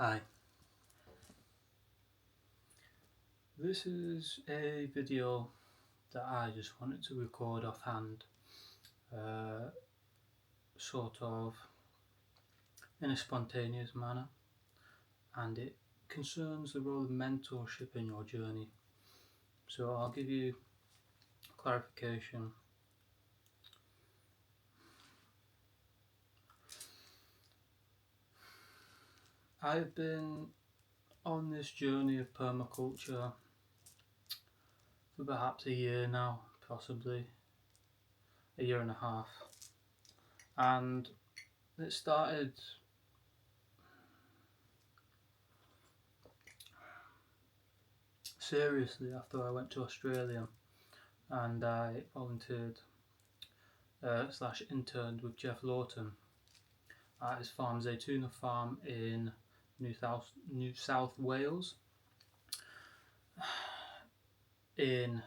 Hi, this is a video that I just wanted to record offhand, uh, sort of in a spontaneous manner, and it concerns the role of mentorship in your journey. So I'll give you clarification. I've been on this journey of permaculture for perhaps a year now, possibly a year and a half, and it started seriously after I went to Australia and I volunteered slash interned with Jeff Lawton at his farm, Zaytuna Farm in New South Wales, in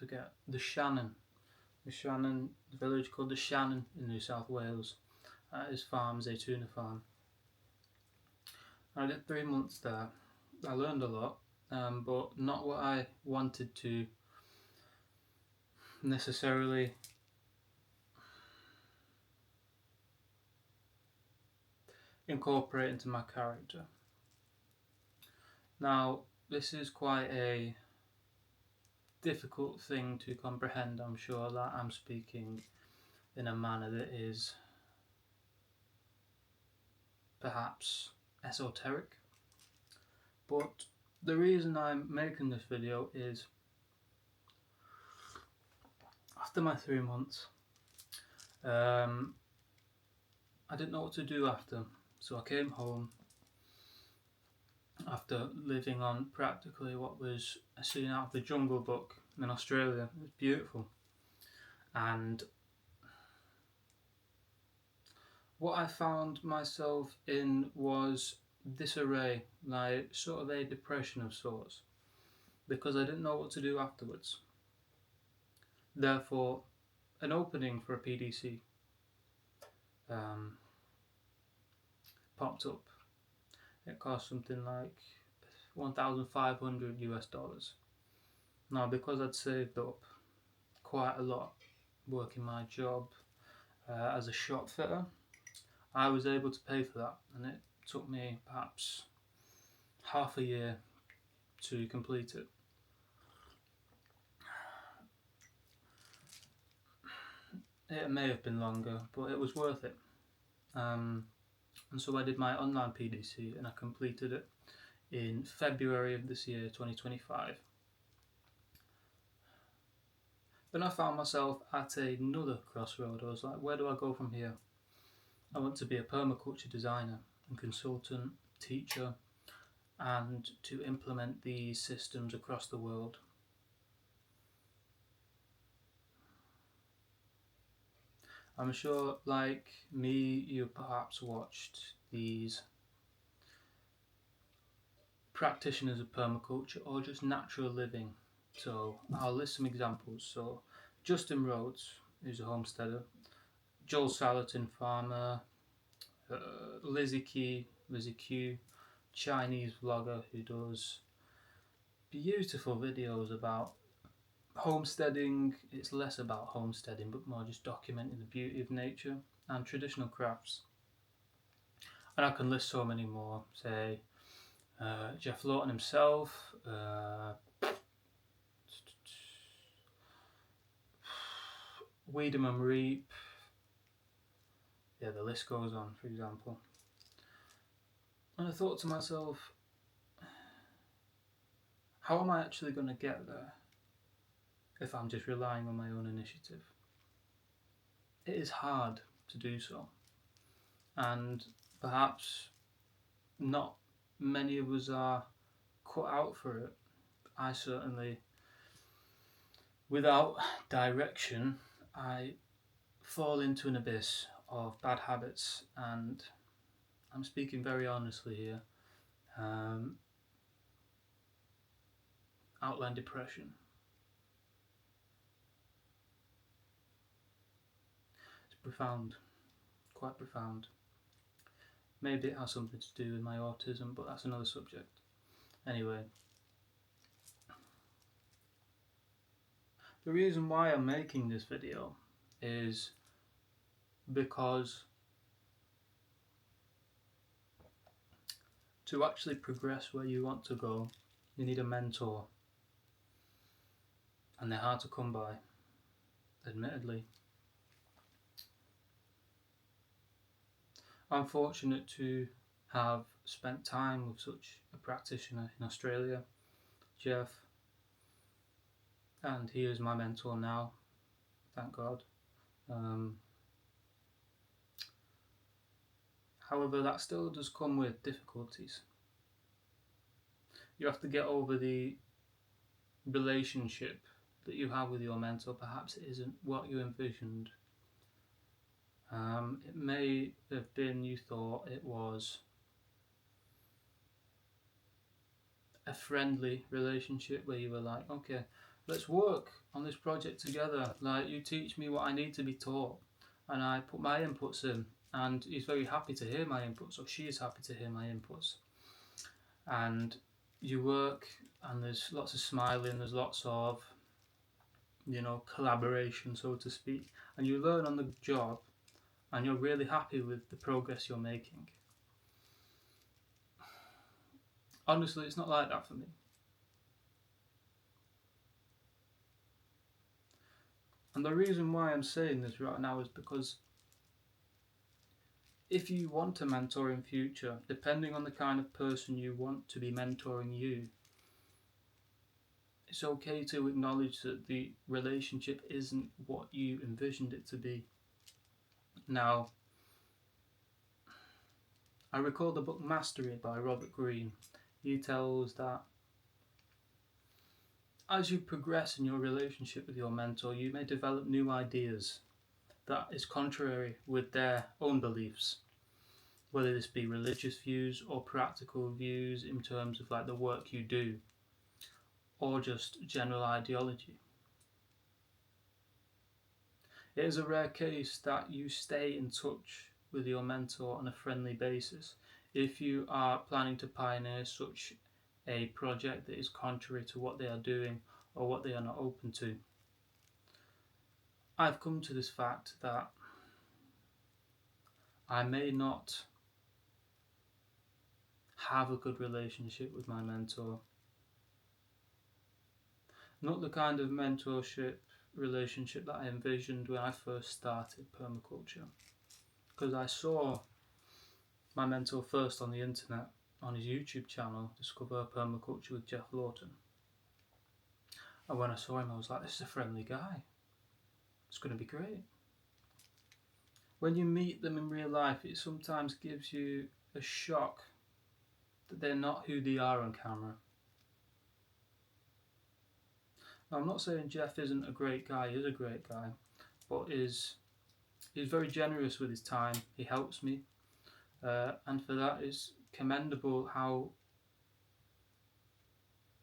the village called the Shannon in New South Wales, at his farm, Zaytuna Farm. I did 3 months there. I learned a lot, but not what I wanted to necessarily incorporate into my character. Now, this is quite a difficult thing to comprehend. I'm sure that I'm speaking in a manner that is perhaps esoteric, but the reason I'm making this video is after my 3 months I didn't know what to do after, so I came home after living on practically what was a scene out of the Jungle Book in Australia. It was beautiful, and what I found myself in was disarray, like sort of a depression of sorts, because I didn't know what to do afterwards. Therefore, an opening for a PDC popped up. It cost something like 1,500 US dollars. Now, because I'd saved up quite a lot working my job as a shop fitter, I was able to pay for that, and it took me perhaps half a year to complete it. It may have been longer, but it was worth it. And so I did my online PDC and I completed it in February of this year, 2025. Then I found myself at another crossroad. I was like, where do I go from here? I want to be a permaculture designer and consultant, teacher, and to implement these systems across the world. I'm sure, like me, you perhaps watched these practitioners of permaculture or just natural living. So I'll list some examples. So Justin Rhodes, who's a homesteader, Joel Salatin, farmer, Lizzie Q, Chinese vlogger who does beautiful videos about homesteading. It's less about homesteading but more just documenting the beauty of nature and traditional crafts. And I can list so many more, say Jeff Lawton himself, Weedham and Reap, yeah, the list goes on, for example. And I thought to myself, how am I actually going to get there if I'm just relying on my own initiative? It is hard to do so, and perhaps not many of us are cut out for it. I certainly, without direction, I fall into an abyss of bad habits, and I'm speaking very honestly here, outline depression. It's profound, quite profound. Maybe it has something to do with my autism, but that's another subject. Anyway, the reason why I'm making this video is because to actually progress where you want to go, you need a mentor. And they're hard to come by, admittedly. I'm fortunate to have spent time with such a practitioner in Australia, Jeff, and he is my mentor now, thank God. However, that still does come with difficulties. You have to get over the relationship that you have with your mentor. Perhaps it isn't what you envisioned. It may have been you thought it was a friendly relationship where you were like, okay, let's work on this project together. Like, you teach me what I need to be taught, and I put my inputs in, and he's very happy to hear my inputs, or she is happy to hear my inputs. And you work, and there's lots of smiling, there's lots of, collaboration, so to speak, and you learn on the job, and you're really happy with the progress you're making. Honestly, it's not like that for me. And the reason why I'm saying this right now is because if you want a mentor in future, depending on the kind of person you want to be mentoring you, it's okay to acknowledge that the relationship isn't what you envisioned it to be. Now, I recall the book Mastery by Robert Greene. He tells that as you progress in your relationship with your mentor, you may develop new ideas that is contrary with their own beliefs, whether this be religious views or practical views in terms of like the work you do, or just general ideology. It is a rare case that you stay in touch with your mentor on a friendly basis if you are planning to pioneer such a project that is contrary to what they are doing or what they are not open to. I've come to this fact that I may not have a good relationship with my mentor. Not the kind of mentorship relationship that I envisioned when I first started permaculture. Because I saw my mentor first on the internet, on his YouTube channel, Discover Permaculture with Jeff Lawton. And when I saw him, I was like, this is a friendly guy. It's going to be great. When you meet them in real life, it sometimes gives you a shock that they're not who they are on camera. Now, I'm not saying Jeff isn't a great guy, he is a great guy, but he's very generous with his time. He helps me, and for that it's commendable how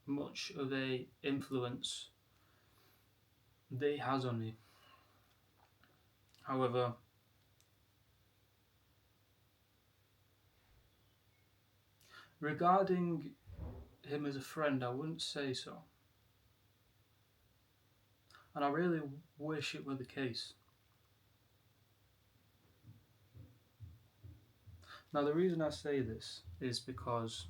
much of a influence that he has on me. However, regarding him as a friend, I wouldn't say so. And I really wish it were the case. Now, the reason I say this is because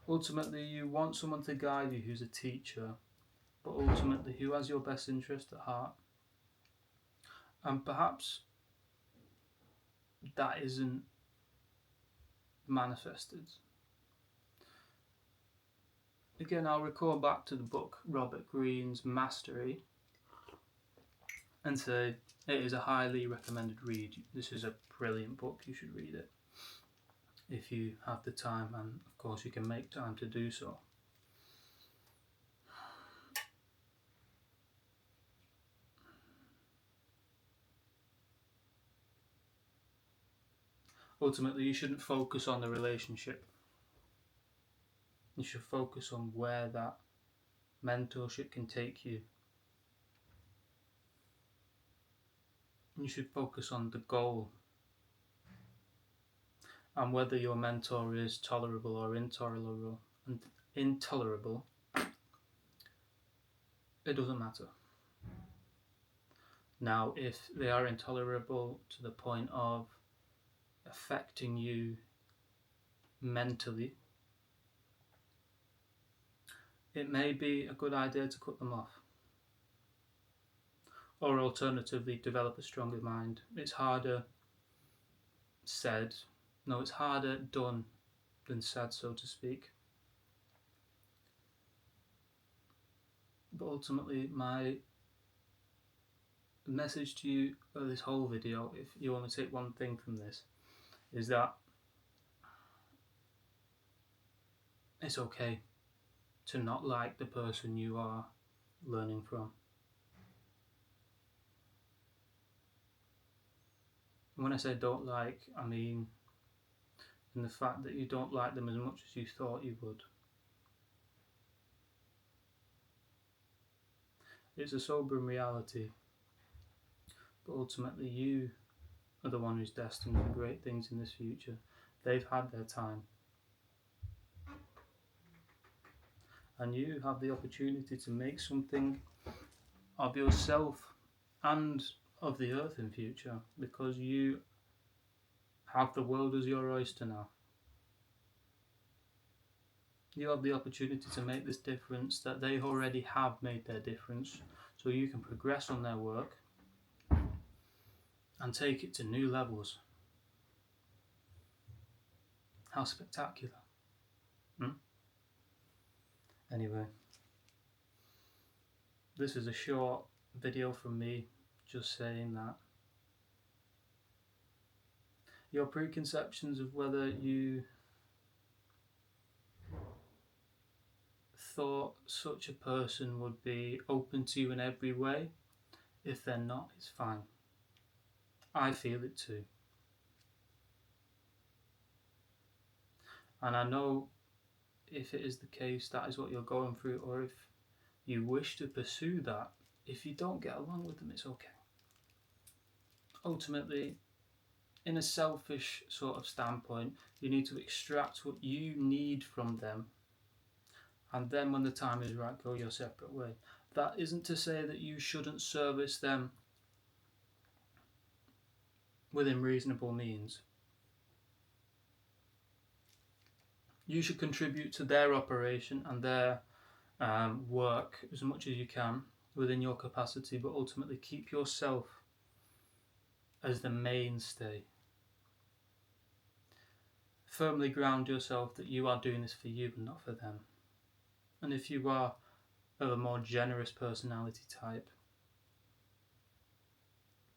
ultimately you want someone to guide you who's a teacher, but ultimately who has your best interest at heart. And perhaps that isn't manifested. Again, I'll recall back to the book Robert Greene's Mastery and say it is a highly recommended read. This is a brilliant book, you should read it if you have the time, and of course you can make time to do so. Ultimately, you shouldn't focus on the relationship. You should focus on where that mentorship can take you. You should focus on the goal, and whether your mentor is tolerable or intolerable, it doesn't matter. Now, if they are intolerable to the point of affecting you mentally, it may be a good idea to cut them off. Or alternatively, develop a stronger mind. It's harder said, no, it's harder done than said, so to speak. But ultimately, my message to you of this whole video, if you want to take one thing from this, is that it's okay to not like the person you are learning from. And when I say don't like, I mean in the fact that you don't like them as much as you thought you would. It's a sobering reality, but ultimately you are the one who's destined for great things in this future. They've had their time, and you have the opportunity to make something of yourself and of the earth in future, because you have the world as your oyster now. You have the opportunity to make this difference that they already have made their difference, so you can progress on their work and take it to new levels. How spectacular. Anyway, this is a short video from me just saying that your preconceptions of whether you thought such a person would be open to you in every way, if they're not, it's fine. I feel it too. And I know if it is the case that is what you're going through, or if you wish to pursue that, if you don't get along with them, it's okay. Ultimately, in a selfish sort of standpoint, you need to extract what you need from them, and then when the time is right, go your separate way. That isn't to say that you shouldn't service them within reasonable means. You should contribute to their operation and their work as much as you can within your capacity, but ultimately keep yourself as the mainstay. Firmly ground yourself that you are doing this for you and not for them. And if you are of a more generous personality type,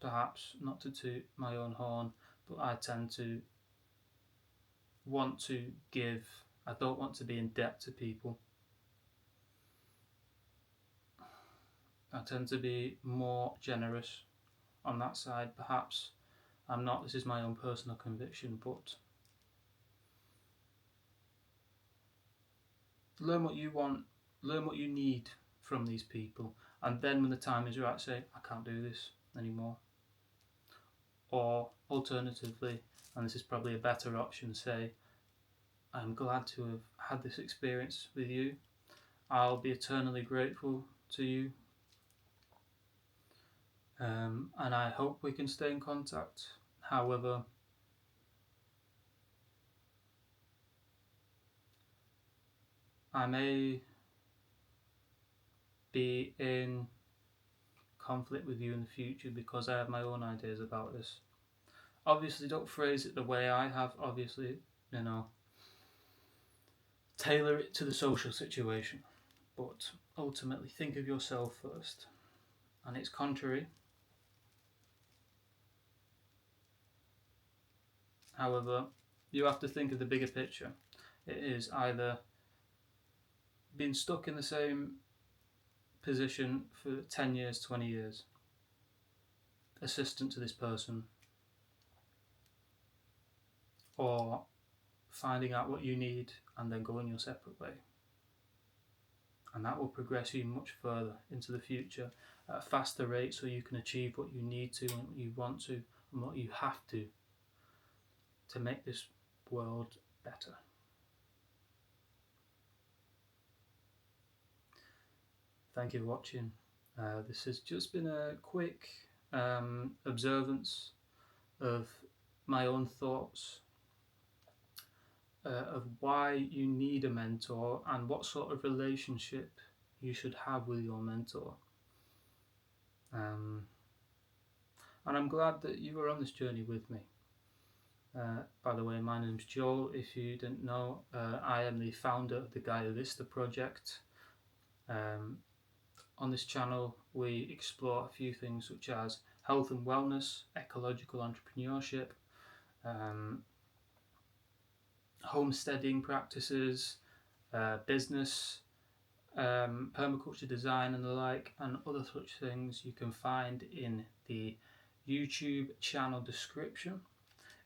perhaps, not to toot my own horn, but I tend to want to give. I don't want to be in debt to people. I tend to be more generous on that side. Perhaps I'm not, this is my own personal conviction, but learn what you want, learn what you need from these people, and then when the time is right, say, I can't do this anymore. Or alternatively, and this is probably a better option, say, I'm glad to have had this experience with you. I'll be eternally grateful to you. And I hope we can stay in contact. However, I may be in conflict with you in the future because I have my own ideas about this. Obviously, don't phrase it the way I have. Obviously, tailor it to the social situation. But ultimately, think of yourself first. And it's contrary. However, you have to think of the bigger picture. It is either being stuck in the same position for 10 years, 20 years, assistant to this person, or finding out what you need and then going your separate way. and that will progress you much further into the future at a faster rate, so you can achieve what you need to and what you want to and what you have to make this world better. Thank you for watching. This has just been a quick observance of my own thoughts of why you need a mentor and what sort of relationship you should have with your mentor. And I'm glad that you were on this journey with me. By the way, my name's Joel. If you didn't know, I am the founder of the Gaia project. On this channel we explore a few things such as health and wellness, ecological entrepreneurship, homesteading practices, business, permaculture design and the like, and other such things you can find in the YouTube channel description.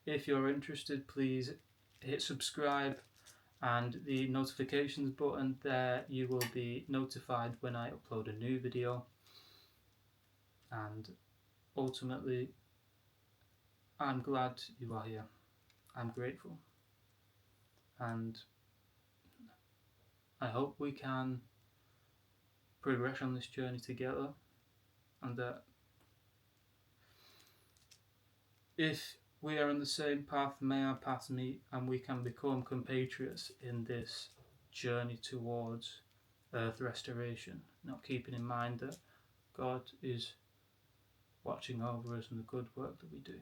If you're interested, please hit subscribe and the notifications button. There you will be notified when I upload a new video. And ultimately, I'm glad you are here. I'm grateful, and I hope we can progress on this journey together, and that if we are on the same path, may our paths meet and we can become compatriots in this journey towards Earth restoration, not keeping in mind that God is watching over us and the good work that we do.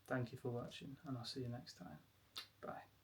Thank you for watching, and I'll see you next time. Bye.